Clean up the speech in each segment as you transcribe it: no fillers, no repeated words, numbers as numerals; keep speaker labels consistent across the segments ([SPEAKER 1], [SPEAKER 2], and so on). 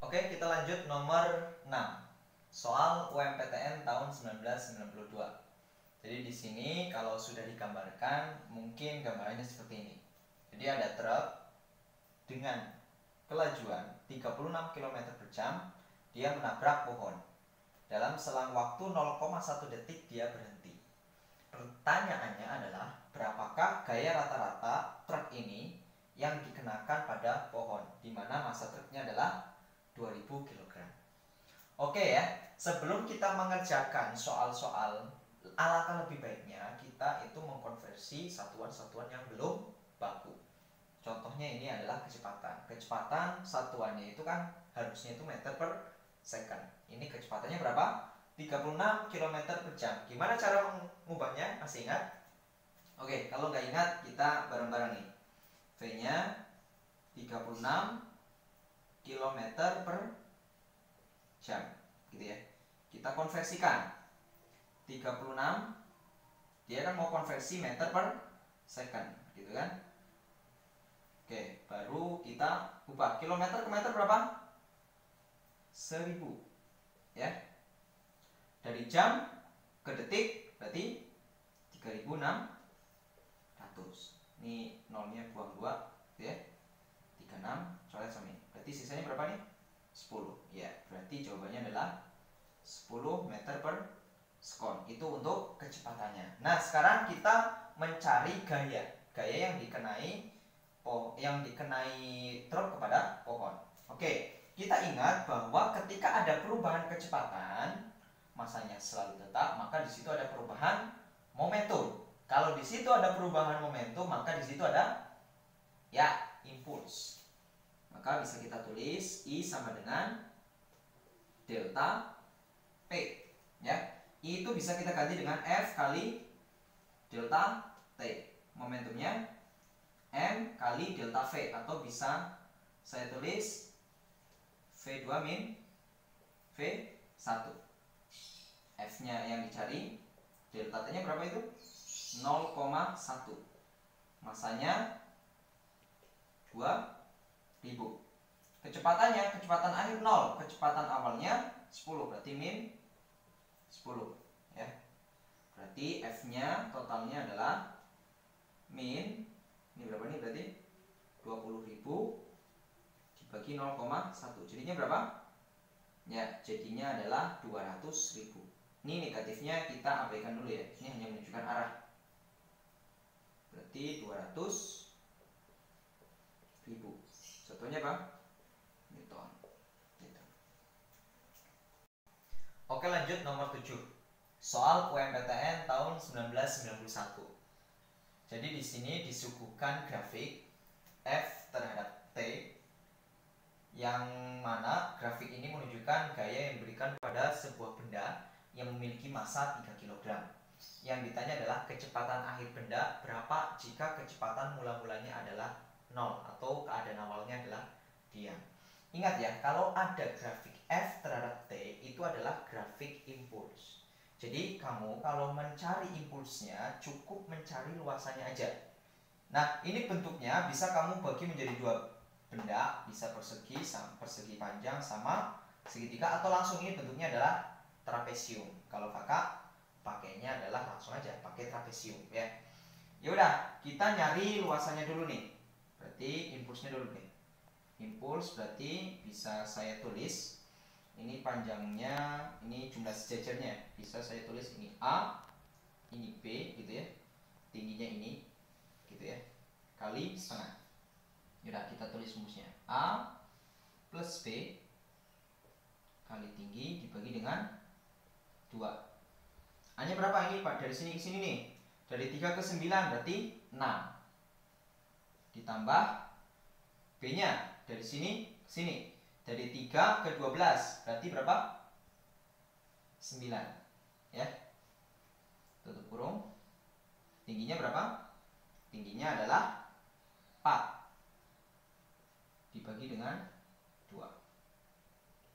[SPEAKER 1] Oke, kita lanjut nomor 6. Soal UMPTN tahun 1992. Jadi di sini kalau sudah digambarkan, mungkin gambarannya seperti ini. Jadi ada truk dengan kelajuan 36 km per jam, dia menabrak pohon. Dalam selang waktu 0,1 detik dia berhenti. Pertanyaannya adalah, berapakah gaya rata-rata truk ini yang dikenakan pada pohon, di mana massa truknya adalah 2000 kg. Oke ya, sebelum kita mengerjakan soal-soal, alangkah lebih baiknya kita itu mengkonversi satuan-satuan yang belum baku. Contohnya ini adalah kecepatan. Kecepatan satuannya itu kan harusnya itu meter per second. Ini kecepatannya berapa? 36 km per jam. Gimana cara mengubahnya? Masih ingat? Oke, kalau nggak ingat kita bareng-bareng nih. V-nya 36 km per jam, gitu ya. Kita konversikan 36, dia kan mau konversi meter per second, gitu kan. Oke, baru kita ubah kilometer ke meter berapa? 1000, ya. Dari jam ke detik berarti 3600. Ini nolnya buang 2, gitu ya. 36 coret sama ini. Berarti sisanya berapa nih? 10. Ya, berarti jawabannya adalah 10 meter per second. Itu untuk kecepatannya. Nah, sekarang kita mencari gaya yang dikenai truk kepada pohon. Oke, kita ingat bahwa ketika ada perubahan kecepatan, massanya selalu tetap, maka di situ ada perubahan momentum. Kalau di situ ada perubahan momentum, maka di situ ada impuls. Maka bisa kita tulis I sama dengan delta P, ya. I itu bisa kita ganti dengan F kali delta T. Momentumnya M kali delta V, atau bisa saya tulis V2 min V1. F-nya yang dicari, delta T-nya berapa itu? 0,1. Masanya 2000. Kecepatan akhir 0, kecepatan awalnya 10, berarti min 10, ya. Berarti F-nya totalnya adalah min, ini berapa nih berarti? 20.000 dibagi 0,1. Jadinya berapa? Ya, jadinya adalah 200.000. Ini negatifnya kita abaikan dulu ya. Ini hanya menunjukkan arah. Berarti 200.000. Satunya apa? Newton. Gitu. Oke, lanjut nomor 7. Soal UMPTN tahun 1991. Jadi di sini disuguhkan grafik F terhadap T, yang mana grafik ini menunjukkan gaya yang diberikan pada sebuah benda yang memiliki massa 3 kg. Yang ditanya adalah kecepatan akhir benda berapa jika kecepatan mula-mulanya adalah 0, atau keadaan awalnya adalah diam. Ingat ya, kalau ada grafik F terhadap T, itu adalah grafik impuls. Jadi kamu kalau mencari impulsnya cukup mencari luasannya aja. Nah, ini bentuknya bisa kamu bagi menjadi dua benda, bisa persegi panjang sama segitiga, atau langsung ini bentuknya adalah trapesium. Kalau kakak pakainya adalah langsung aja pakai trapesium, ya. Ya udah, kita nyari luasannya dulu nih. Berarti impulsnya dulu nih. Impuls berarti bisa saya tulis, ini panjangnya, ini jumlah sejajarnya, bisa saya tulis ini A, ini B, gitu ya. Tingginya ini, gitu ya, kali setengah. Yaudah, kita tulis rumusnya. A plus B kali tinggi dibagi dengan 2. A-nya berapa ini Pak? Dari sini ke sini nih. Dari 3 ke 9 berarti 6. Ditambah B-nya dari sini ke sini. Dari 3 ke 12 berarti berapa? 9. Ya. Tutup kurung. Tingginya berapa? Tingginya adalah 4 dibagi dengan 2.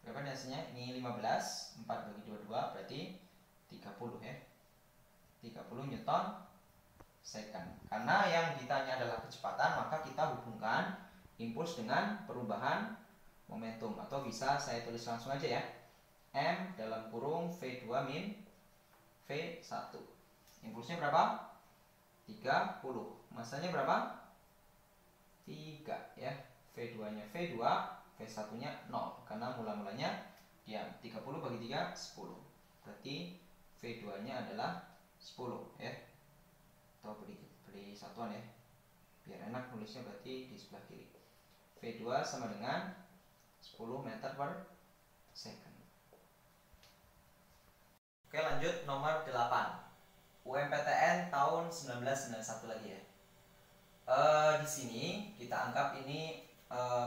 [SPEAKER 1] Berapa nih hasilnya? Ini 15, 4 bagi 22 berarti 30 ya. 30 Newton second. Karena yang ditanya adalah kecepatan, maka kita hubungkan impuls dengan perubahan momentum, atau bisa saya tulis langsung aja ya, M dalam kurung V2 min V1. Impulsnya berapa? 30. Masanya berapa? 3 ya. V2 nya V2, V1 nya 0 karena mula-mulanya diam. 30 bagi 3 10. Berarti V2 nya adalah 10 ya. Atau beli satuan ya, biar enak nulisnya, berarti di sebelah kiri. V2 sama dengan 10 meter per second. Oke, lanjut nomor 8. UMPTN tahun 1991 lagi ya. Di sini kita anggap ini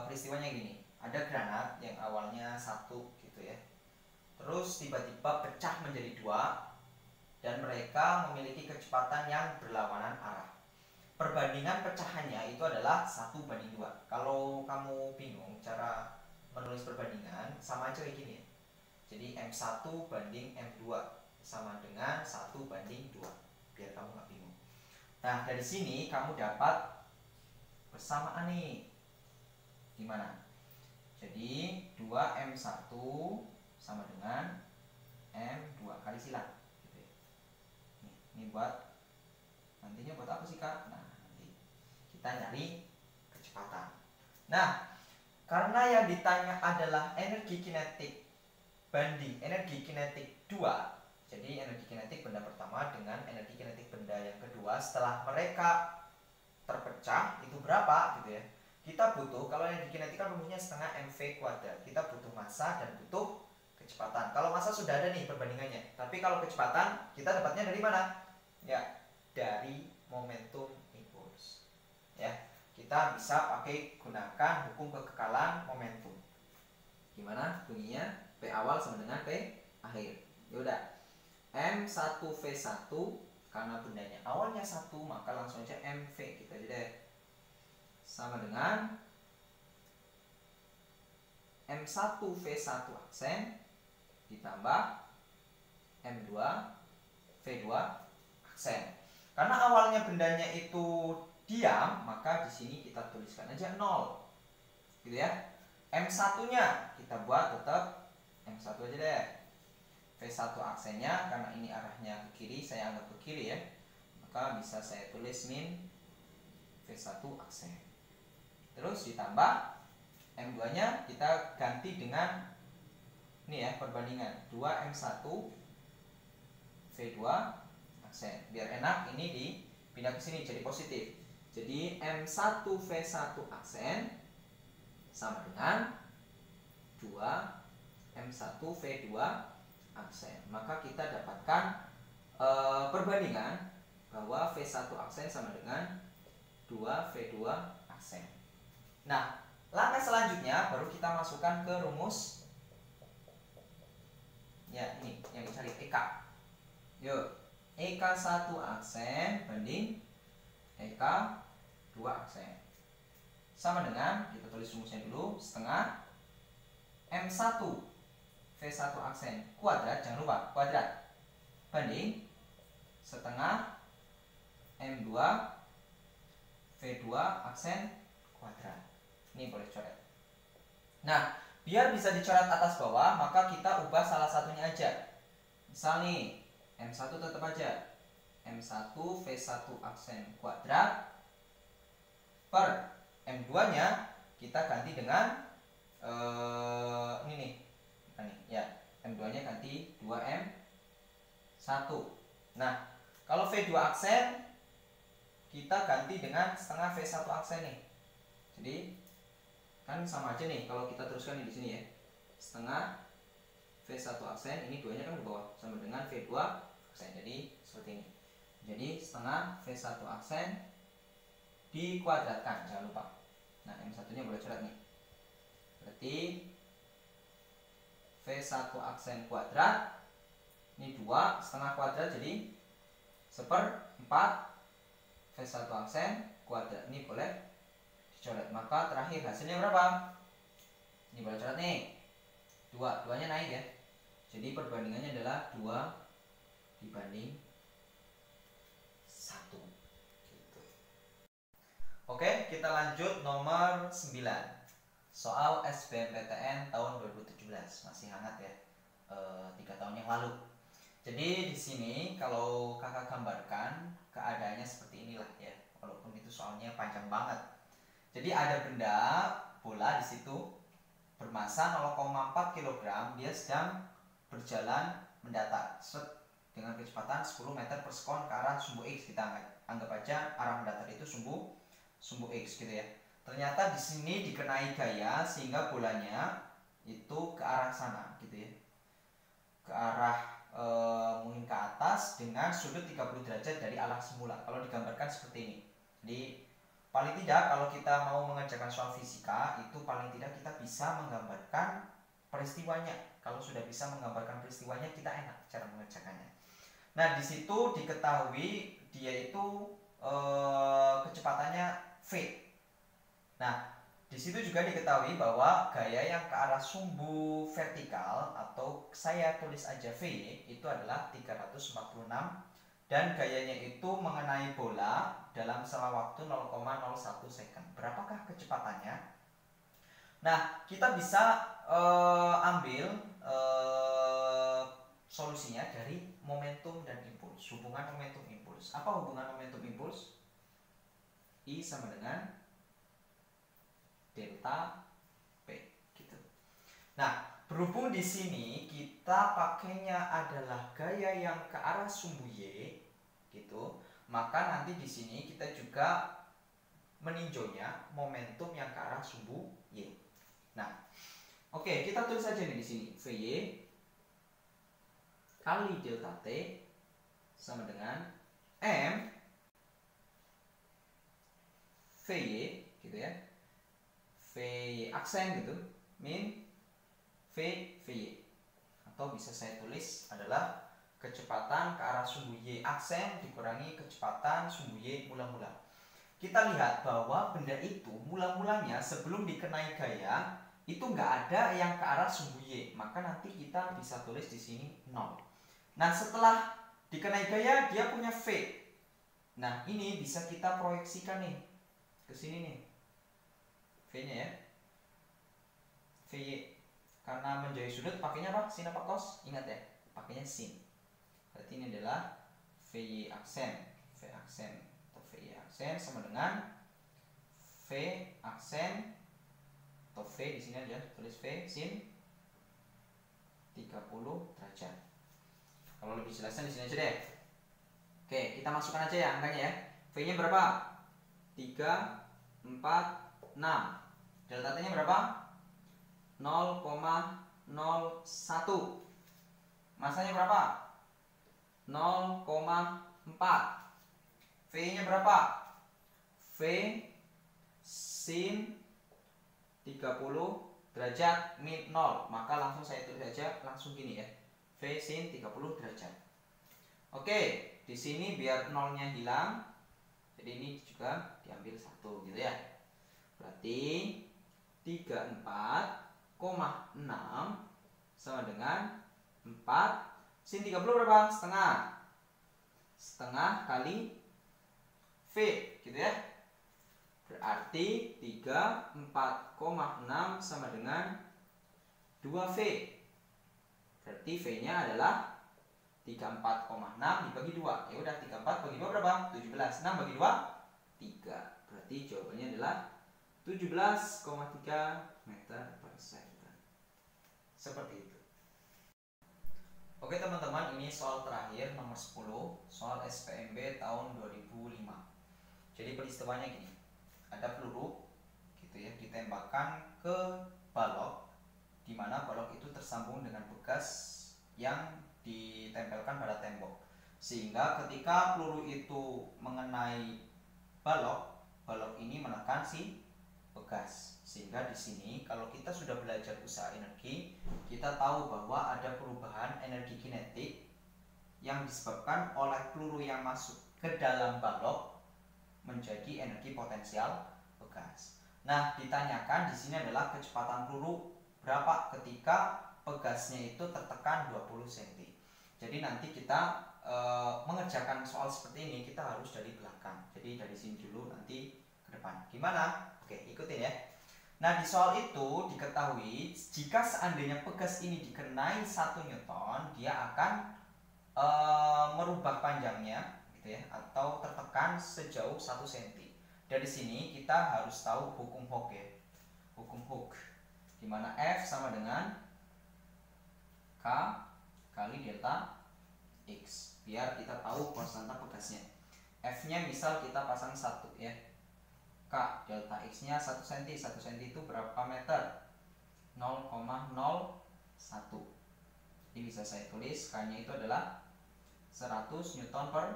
[SPEAKER 1] peristiwanya gini. Ada granat yang awalnya 1 gitu ya. Terus tiba-tiba pecah menjadi 2 dan mereka memiliki kecepatan yang berlawanan arah. Perbandingan pecahannya itu adalah 1:2. Kalau kamu bingung cara menulis perbandingan, sama aja kayak gini ya. Jadi M1 banding M2 sama dengan 1:2, biar kamu nggak bingung. Nah, dari sini kamu dapat persamaan nih. Gimana? Jadi 2M1 sama dengan M2 kali silang gitu ya. Ini buat nantinya buat apa sih Kak? Nah, nanti kita nyari kecepatan. Nah, karena yang ditanya adalah energi kinetik banding energi kinetik 2, jadi energi kinetik benda pertama dengan energi kinetik benda yang kedua setelah mereka terpecah itu berapa gitu ya. Kita butuh, kalau energi kinetik kan rumusnya setengah mv kuadrat, kita butuh massa dan butuh kecepatan. Kalau massa sudah ada nih perbandingannya, tapi kalau kecepatan kita dapatnya dari mana? Ya, dari momentum impuls ya. Kita bisa pakai gunakan hukum kekekalan momentum. Gimana bunyinya? P awal sama dengan P akhir. Yaudah, M1V1 karena bendanya awalnya 1 maka langsung aja MV gitu aja deh. Sama dengan M1V1 aksen ditambah M2 V2 aksen. Karena awalnya bendanya itu diam, maka di sini kita tuliskan aja 0. Gitu ya. M1-nya kita buat tetap M1 aja deh. V1 aksennya karena ini arahnya ke kiri, saya anggap ke kiri ya. Maka bisa saya tulis min V1 aksen. Terus ditambah M2-nya kita ganti dengan ini ya, perbandingan 2M1 V2 aksen. Biar enak ini dipindah ke sini jadi positif. Jadi M1 V1 aksen sama dengan 2M1 V2 aksen. Maka kita dapatkan perbandingan bahwa V1 aksen sama dengan 2V2 aksen. Nah, langkah selanjutnya baru kita masukkan ke rumus. Ya, ini yang dicari EK. Yuk, EK1 aksen banding EK2 aksen. Sama dengan, kita tulis rumusnya dulu, setengah M1 V1 aksen kuadrat, jangan lupa kuadrat, banding setengah M2 V2 aksen kuadrat. Ini boleh coret. Nah, biar bisa dicoret atas bawah, maka kita ubah salah satunya aja. Misal nih, M1 tetap aja M1 V1 aksen kuadrat per M2-nya kita ganti dengan ini nih. Nah, nih ya, M2-nya ganti 2M1. Nah, kalau V2 aksen kita ganti dengan setengah V1 aksen nih. Jadi kan sama aja nih kalau kita teruskan di sini ya. Setengah V1 aksen, ini 2-nya kan ke bawah, sama dengan V2 aksen. Jadi seperti ini. Jadi setengah V1 aksen dikuadratkan, jangan lupa. Nah, M1-nya boleh coret nih. Berarti V1 aksen kuadrat, ini 2 setengah kuadrat, jadi 1/4 V1 aksen kuadrat. Ini boleh dicoret. Maka terakhir hasilnya berapa? Ini boleh coret nih. 2-nya naik ya. Jadi perbandingannya adalah 2/1. Gitu. Oke, kita lanjut nomor 9. soal SBMPTN tahun 2017, masih hangat ya, 3 tahun yang lalu. Jadi di sini kalau kakak gambarkan keadaannya seperti inilah ya, walaupun itu soalnya panjang banget. Jadi ada benda bola di situ bermasa 0,4 kg, dia sedang berjalan mendatar dengan kecepatan 10 meter per sekon ke arah sumbu X. Kita anggap aja arah mendatar itu sumbu X gitu ya. Ternyata di sini dikenai gaya sehingga bolanya itu ke arah sana gitu ya, ke arah mungkin ke atas dengan sudut 30 derajat dari arah semula. Kalau digambarkan seperti ini. Jadi paling tidak kalau kita mau mengerjakan soal fisika itu paling tidak kita bisa menggambarkan peristiwanya. Kalau sudah bisa menggambarkan peristiwanya, kita enak cara mengerjakannya. Nah, di situ diketahui dia itu kecepatannya v. Nah, di situ juga diketahui bahwa gaya yang ke arah sumbu vertikal atau saya tulis aja v itu adalah 346 dan gayanya itu mengenai bola dalam selang waktu 0,01 second. Berapakah kecepatannya? Nah, kita bisa ambil solusinya dari momentum dan impuls. Hubungan momentum impuls. Apa hubungan momentum impuls? I sama dengan delta P gitu. Nah, berhubung di sini kita pakainya adalah gaya yang ke arah sumbu Y gitu, maka nanti di sini kita juga meninjaunya momentum yang ke arah sumbu Y. Nah, oke, kita tulis saja nih di sini VY kali delta T sama dengan M VY gitu ya. VY aksen gitu min VY, atau bisa saya tulis adalah kecepatan ke arah sumbu Y aksen dikurangi kecepatan sumbu Y mula-mula. Kita lihat bahwa benda itu mula-mulanya sebelum dikenai gaya itu nggak ada yang ke arah sumbu Y, maka nanti kita bisa tulis di sini 0. Nah, setelah dikenai gaya dia punya V. Nah, ini bisa kita proyeksikan nih ke sini nih, V-nya ya, VY. Karena menjauhi sudut pakainya apa? Sin apa cos? Ingat ya, pakainya sin. Berarti ini adalah VY aksen. V aksen atau VY aksen sama dengan V aksen atau V di sini aja tulis V sin 30 derajat. Kalau lebih jelasnya di sini aja deh. Oke, kita masukkan aja ya angkanya ya. V-nya berapa? 3, 4, 6. Delta T-nya berapa? 0,01. Masanya berapa? 0,4. V-nya berapa? V sin 30 derajat min 0. Maka langsung saya tulis saja langsung gini ya. V sin 30 derajat. Oke, di sini biar nolnya hilang. Jadi ini juga diambil 1 gitu ya. Berarti 34,6 sama dengan 4 sin 30 berapa? Setengah. Setengah kali V gitu ya. Berarti 34,6 sama dengan 2V. Berarti V-nya adalah 34,6 dibagi 2. Ya udah, 34 bagi 2 berapa? 17. 6 bagi 2 3. Berarti jawabannya adalah 17,3 meter per second. Seperti itu. Oke teman-teman, ini soal terakhir nomor 10, soal SPMB tahun 2005. Jadi peristiwanya gini. Ada peluru gitu ya, ditembakkan ke balok, di mana balok itu tersambung dengan bekas yang ditempelkan pada tembok, sehingga ketika peluru itu mengenai balok, balok ini menekan si bekas. Sehingga di sini kalau kita sudah belajar usaha energi, kita tahu bahwa ada perubahan energi kinetik yang disebabkan oleh peluru yang masuk ke dalam balok menjadi energi potensial bekas. Nah, ditanyakan di sini adalah kecepatan peluru berapa ketika begasnya itu tertekan 20 cm. Jadi nanti kita mengerjakan soal seperti ini kita harus dari belakang. Jadi dari sini dulu nanti ke depan. Gimana? Oke, ikutin ya. Nah, di soal itu diketahui jika seandainya pegas ini dikenai 1 Newton, dia akan merubah panjangnya gitu ya, atau tertekan sejauh 1 cm. Dari sini kita harus tahu hukum Hooke ya. Hukum Hooke di mana F sama dengan K kali delta X. Biar kita tahu konstanta pegasnya. F-nya misal kita pasang 1 ya. K delta X-nya 1 cm. 1 cm itu berapa meter? 0,01. Ini bisa saya tulis K-nya itu adalah 100 Newton per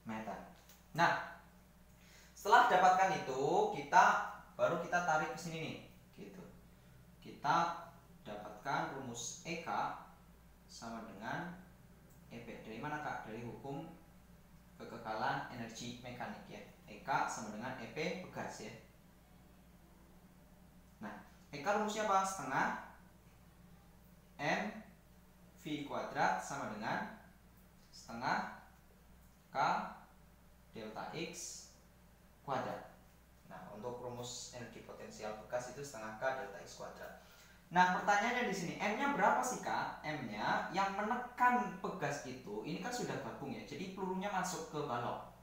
[SPEAKER 1] meter. Nah, setelah dapatkan itu, baru kita tarik ke sini nih, gitu. Kita dapatkan rumus EK sama dengan EP. Dari mana Kak? Dari hukum kekekalan energi mekanik ya. EK sama dengan EP pegas ya. Nah, EK rumusnya apa? Setengah M V kuadrat sama dengan setengah K delta X kuadrat. Nah, untuk rumus energi potensial bekas itu setengah K delta X kuadrat. Nah, pertanyaannya di sini, M-nya berapa sih Kak? M-nya yang menekan pegas itu, ini kan sudah gabung ya. Jadi pelurunya masuk ke balok.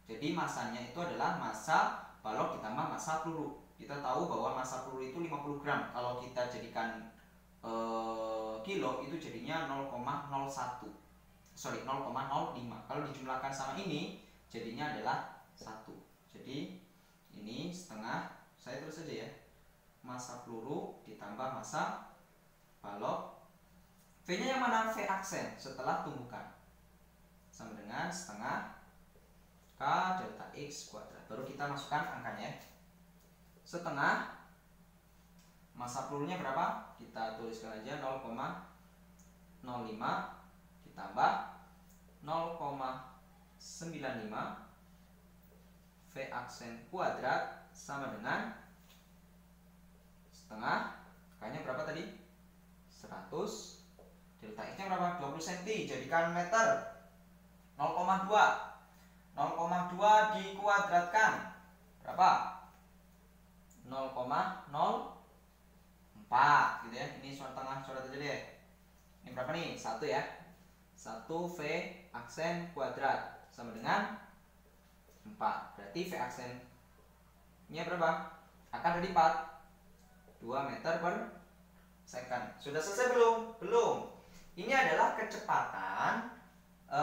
[SPEAKER 1] Jadi masanya itu adalah massa balok ditambah massa peluru. Kita tahu bahwa massa peluru itu 50 gram. Kalau kita jadikan kilo itu jadinya 0,01. Sorry, 0,05. Kalau dijumlahkan sama ini jadinya adalah 1. Jadi ini setengah, saya terus saja ya, massa peluru ditambah massa balok. V-nya yang mana? V aksen setelah tumbukan sama dengan setengah K delta X kuadrat. Baru kita masukkan angkanya. Setengah massa pelurunya berapa? Kita tuliskan aja 0,05 ditambah 0,95 V aksen kuadrat sama dengan setengah K-nya berapa tadi? 100. Delta X-nya berapa? 20 cm. Jadikan meter. 0,2 dikuadratkan berapa? 0,04 gitu ya. Ini setengah coret aja deh. Ini berapa nih? 1 ya. 1 V aksen kuadrat sama dengan 4. Berarti V aksennya berapa? Akan berlipat 2 meter per second. Sudah selesai belum? Belum. Ini adalah kecepatan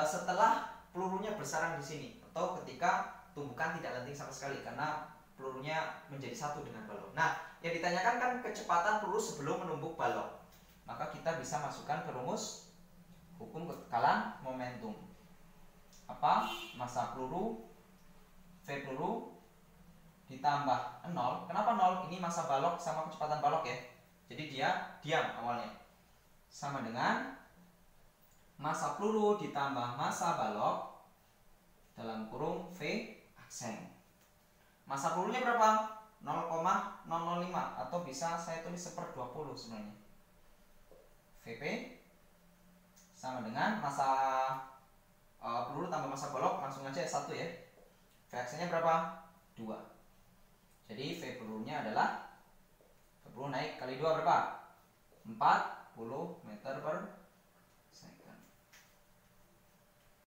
[SPEAKER 1] setelah pelurunya bersarang di sini, atau ketika tumbukan tidak lenting sama sekali karena pelurunya menjadi satu dengan balok. Nah, yang ditanyakan kan kecepatan peluru sebelum menumbuk balok. Maka kita bisa masukkan ke rumus hukum kekekalan momentum. Apa? Massa peluru V peluru ditambah 0. Kenapa 0? Ini massa balok sama kecepatan balok ya. Jadi dia diam awalnya. Sama dengan massa peluru ditambah massa balok dalam kurung V aksen. Massa pelurunya berapa? 0,005 atau bisa saya tulis 1/20 sebenarnya. Vp sama dengan massa peluru tambah massa balok, langsung aja 1 ya. V aksennya berapa? 2. Jadi V pelurunya adalah, V peluru naik kali 2 berapa? 40 meter per